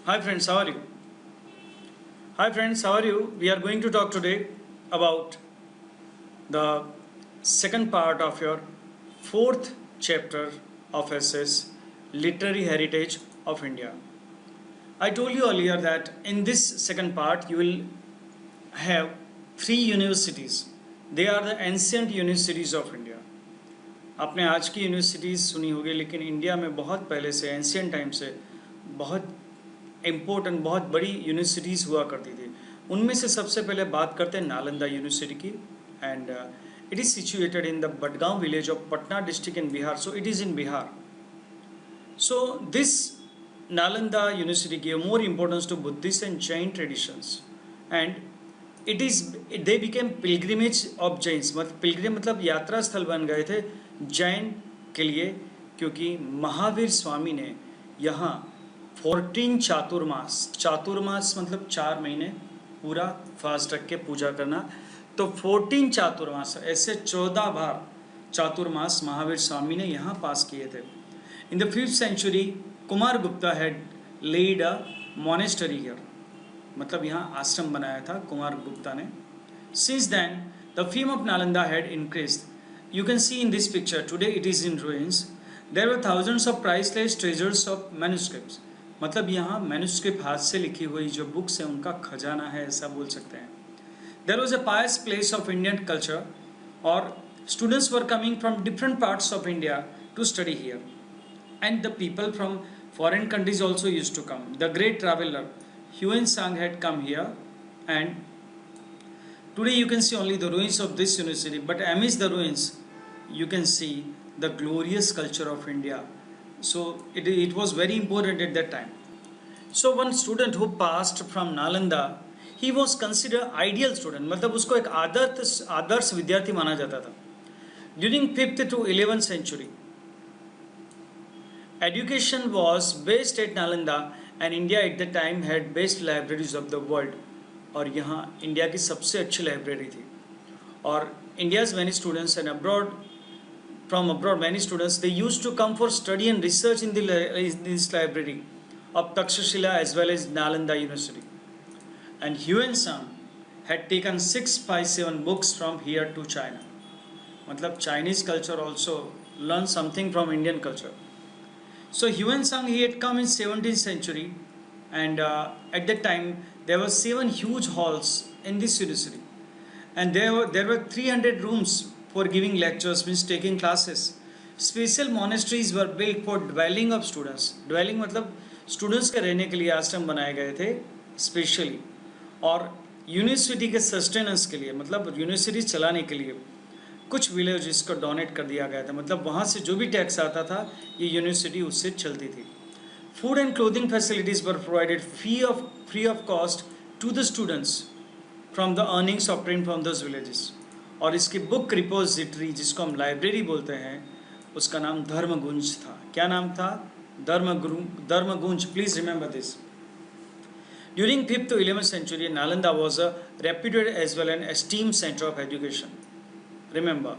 Hi friends, how are you? Hi friends, how are you? We are going to talk today about the second part of your fourth chapter of SS Literary Heritage of India. I told you earlier that in this second part you will have three universities. They are the ancient universities of India. आपने आज की universities सुनी होगी, लेकिन India में बहुत पहले से एंशियंट टाइम से बहुत इम्पोर्टेंट, बहुत बड़ी यूनिवर्सिटीज़ हुआ करती थी. उनमें से सबसे पहले बात करते हैं नालंदा यूनिवर्सिटी की. And it is situated in the Badgaon village of Patna district in Bihar. So it is in Bihar. So this Nalanda university give more importance to Buddhist and Jain traditions. And it is they became pilgrimage of Jains. मतलब pilgrim मतलब यात्रा स्थल बन गए थे जैन के लिए, क्योंकि महावीर स्वामी ने यहाँ 14 चातुर्मास, चातुर्मास मतलब 4 महीने पूरा फास्ट रख के पूजा करना, तो 14 चातुर्मास ऐसे 14 बार चातुर्मास महावीर स्वामी ने यहाँ पास किए थे. In the 5th century Kumar Gupta had led a monastery here. मतलब यहाँ आश्रम बनाया था कुमार गुप्ता ने. Since then the fame of Nalanda had increased. You can see in this picture, today it is in ruins. There were thousands of priceless treasures of manuscripts. मतलब यहाँ manuscript हाथ से लिखी हुई जो बुक्स है उनका खजाना है, ऐसा बोल सकते हैं. There was a pious place of Indian culture, और students were coming from different parts of India to study here. And the people from foreign countries also used to come. The great traveler Huan Sang had come here, and today you can see only the ruins of this university, but amidst the ruins you can see the glorious culture of India. So it was very important at that time. So one student who passed from Nalanda, he was considered ideal student. मतलब उसको एक आदर्श विद्यार्थी माना जाता था. During 5th to 11th century, education was based at Nalanda, and India at the time had best libraries of the world. और यहाँ India की सबसे अच्छी लाइब्रेरी थी. और India's many students and from abroad many students, they used to come for study and research in this library of Takshashila as well as Nalanda University. And Huan Sang had taken 657 books from here to China. मतलब Chinese culture also learned something from Indian culture. So Huan Sang, he had come in 17th century, and at that time there were 7 huge halls in this university, and there were 300 rooms for giving lectures, means taking classes. Special monasteries were built for dwelling of students. Dwelling मतलब students के रहने के लिए आश्रम बनाए गए थे specially. और यूनिवर्सिटी के सस्टेनेंस के लिए, मतलब यूनिवर्सिटी चलाने के लिए कुछ विलेजेस को डोनेट कर दिया गया था. मतलब वहाँ से जो भी टैक्स आता था ये यूनिवर्सिटी उससे चलती थी. Food and clothing facilities were provided free of cost to the students from the earnings obtained from those villages. और इसकी बुक रिपोजिटरी, जिसको हम लाइब्रेरी बोलते हैं, उसका नाम धर्मगुंज था. क्या नाम था? Dharmagunj. Please remember this. During 5th to 11th century, Nalanda was a reputed as well an esteemed center of education. Remember.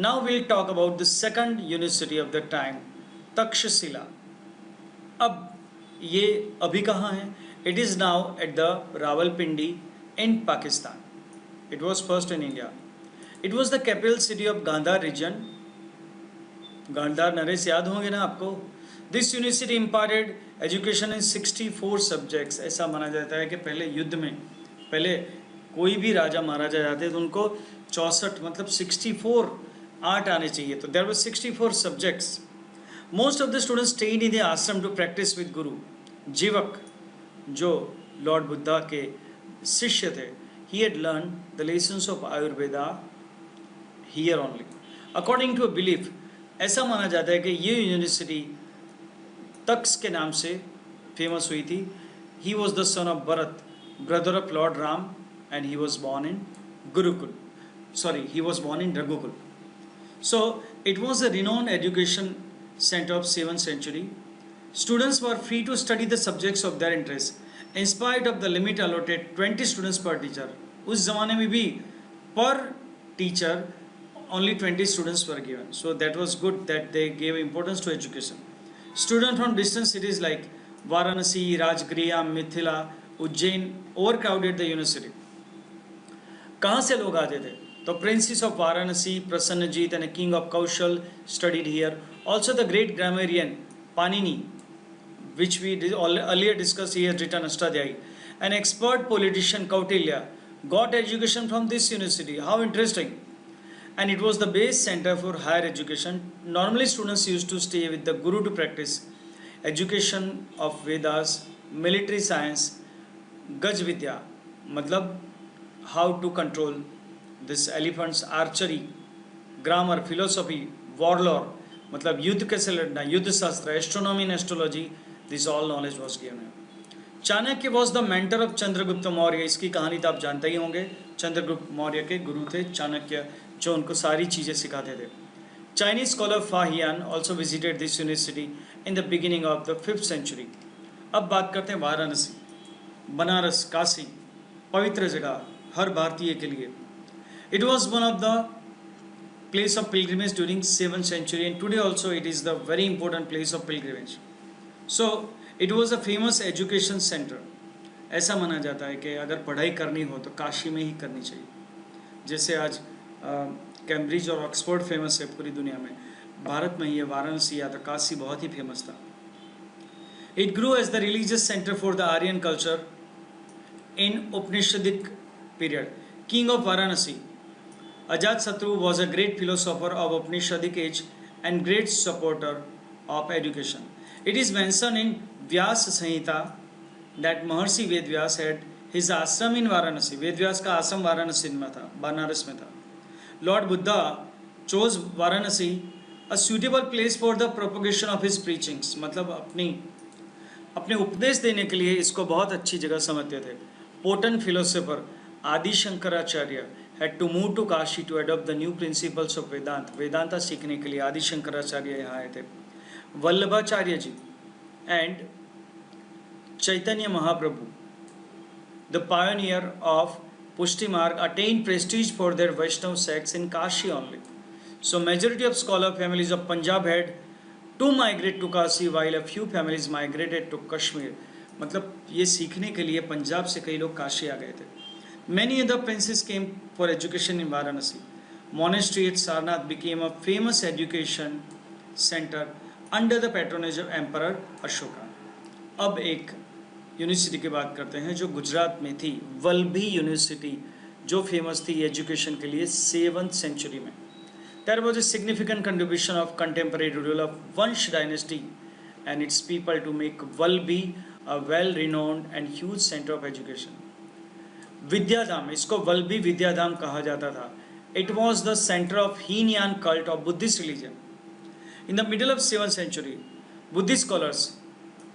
Now we'll talk about the second university of the time, Takshashila. अब ये अभी कहाँ है? It is now at the Rawalpindi in Pakistan. It was first in India. It was the capital city of Gandhar region. Gandhar Naresh याद होंगे ना आपको? This university imparted education in 64 subjects. ऐसा माना जाता है कि पहले युद्ध में, पहले कोई भी राजा महाराजा जाते तो उनको 64 मतलब 64 आर्ट आने चाहिए. तो there were 64 subjects. Most of the students stayed in the ashram to practice with Guru. जीवक जो लॉर्ड बुद्धा के शिष्य थे, he had learned the lessons of Ayurveda here only. According to a belief, ऐसा माना जाता है कि ये यूनिवर्सिटी तक्ष के नाम से फेमस हुई थी. He was the son of Bharat, brother of Lord Ram, and he was born in Gurukul. He was born in Raghukul. So it was a renowned education center of 7th century. Students were free to study the subjects of their interest. In spite of the limit allotted 20 students per teacher. उस ज़माने में भी per teacher only 20 students were given. So that was good that they gave importance to education. Students from distant cities like Varanasi, Rajgriha, Mithila, Ujjain overcrowded the university. कहाँ से लोग आते थे? तो princes of Varanasi, Prasanajit and a king of Kaushal studied here. Also the great grammarian Panini, which we earlier discussed, he has written Ashtadhyayi. An expert politician Kautilya got education from this university. How interesting! And it was the base center for higher education. Normally students used to stay with the guru to practice education of Vedas, military science, Gaj Vidya, मतलब how to control this elephants, archery, grammar, philosophy, warlore, मतलब युद्ध कैसे लड़ना, युद्ध शास्त्र, astronomy and astrology, this all knowledge was given. Chanakya was the mentor of Chandragupta Maurya. इसकी कहानी तो आप जानते ही होंगे. चंद्रगुप्त मौर्य के गुरु थे चाणक्य, जो उनको सारी चीज़ें सिखाते थे. Chinese scholar Fahien also visited this university in the beginning of the 5th century. अब बात करते हैं वाराणसी, बनारस, काशी, पवित्र जगह हर भारतीय के लिए. It was one of the place of pilgrimage during 7th century, and today also it is the very important place of pilgrimage. So it was a famous education center. ऐसा माना जाता है कि अगर पढ़ाई करनी हो तो काशी में ही करनी चाहिए. जैसे आज कैम्ब्रिज और ऑक्सफोर्ड फेमस है पूरी दुनिया में, भारत में ये वाराणसी या तो काशी बहुत ही फेमस था. It grew as the religious center for the Aryan culture in Upanishadic period. King of Varanasi, Ajatasattu was a great philosopher of Upanishadic age and great supporter of education. It is mentioned in Vyasa Samhita that Maharshi Vedvyas had his ashram in Varanasi. Vedvyas का आश्रम वाराणसी में था, बनारस में था. Lord Buddha chose Varanasi a suitable place for the propagation of his preachings. मतलब अपने उपदेश देने के लिए इसको बहुत अच्छी जगह समझते थे. Potent philosopher Adi Shankaracharya had to move to Kashi to adopt the new principles of Vedanta. Vedanta सीखने के लिए आदि शंकराचार्य यहाँ आए थे. वल्लभाचार्य जी and Chaitanya Mahaprabhu, the pioneer of Pushti Marg, attained prestige for their Vaishnava sects in Kashi only. So majority of scholar families of Punjab had to migrate to Kashi, while a few families migrated to Kashmir. मतलब ये सीखने के लिए पंजाब से कई लोग काशी आ गए थे. Many other princes came for education in Varanasi. Monastery at Sarnath became a famous education center under the patronage of Emperor Ashoka. अब एक यूनिवर्सिटी की बात करते हैं जो गुजरात में थी, वल्लभी यूनिवर्सिटी, जो फेमस थी एजुकेशन के लिए 7th century में. There was a significant contribution of contemporary rule of Vansh dynasty and its people to make Vallabhi a well-renowned and huge center of education. Vidyadham, इसको वल्लभी विद्याधाम कहा जाता था. It was the center of Heenyan cult of Buddhist religion. In the middle of 7th century, Buddhist scholars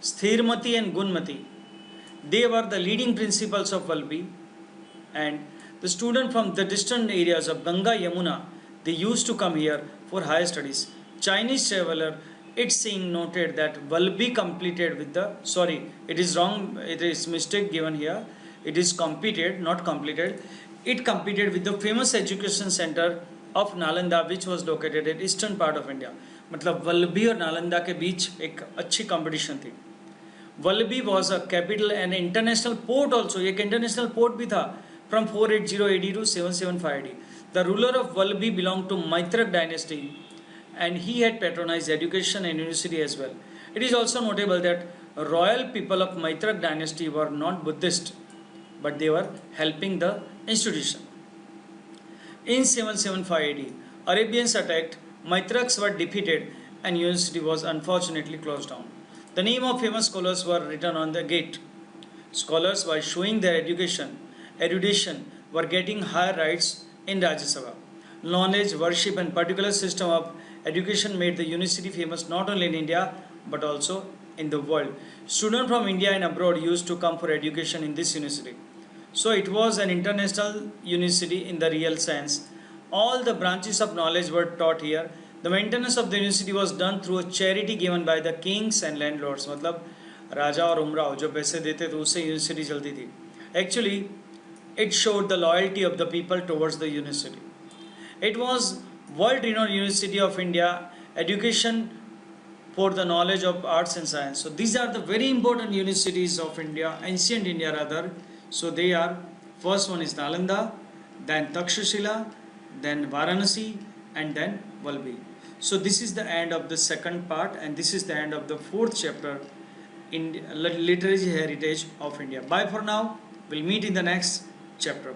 Sthirmati and Gunmati, they were the leading principals of Vallabhi, and the students from the distant areas of Ganga, Yamuna, they used to come here for higher studies. Chinese traveler It Singh noted that Vallabhi completed with the, sorry, it is wrong, it is mistake given here. It is competed, not completed. It competed with the famous education center of Nalanda, which was located at eastern part of India. मतलब वल्लभी और नालंदा के बीच एक अच्छी competition थी. Vallabhi was a capital and international port also. एक international port भी था from 480 AD to 775 AD. The ruler of Vallabhi belonged to Maitrak dynasty, and he had patronized education and university as well. It is also notable that royal people of Maitrak dynasty were not Buddhist, but they were helping the institution. In 775 AD, Arabians attacked, Maitraks were defeated, and university was unfortunately closed down. The name of famous scholars were written on the gate. Scholars, by showing their erudition, were getting higher rights in Rajya Sabha. Knowledge, worship, and particular system of education made the university famous not only in India but also in the world. Students from India and abroad used to come for education in this university. So it was an international university in the real sense. All the branches of knowledge were taught here. The maintenance of the university was done through a charity given by the kings and landlords. मतलब राजा और उमराव जो पैसे देते थे उससे university चलती थी. Actually, it showed the loyalty of the people towards the university. It was world-renowned University of India. Education for the knowledge of arts and science. So these are the very important universities of India, ancient India rather. So they are, first one is Nalanda, then Takshashila, then Varanasi, and then Valbi. So this is the end of the second part, and this is the end of the fourth chapter in literary heritage of India. Bye for now. We'll meet in the next chapter.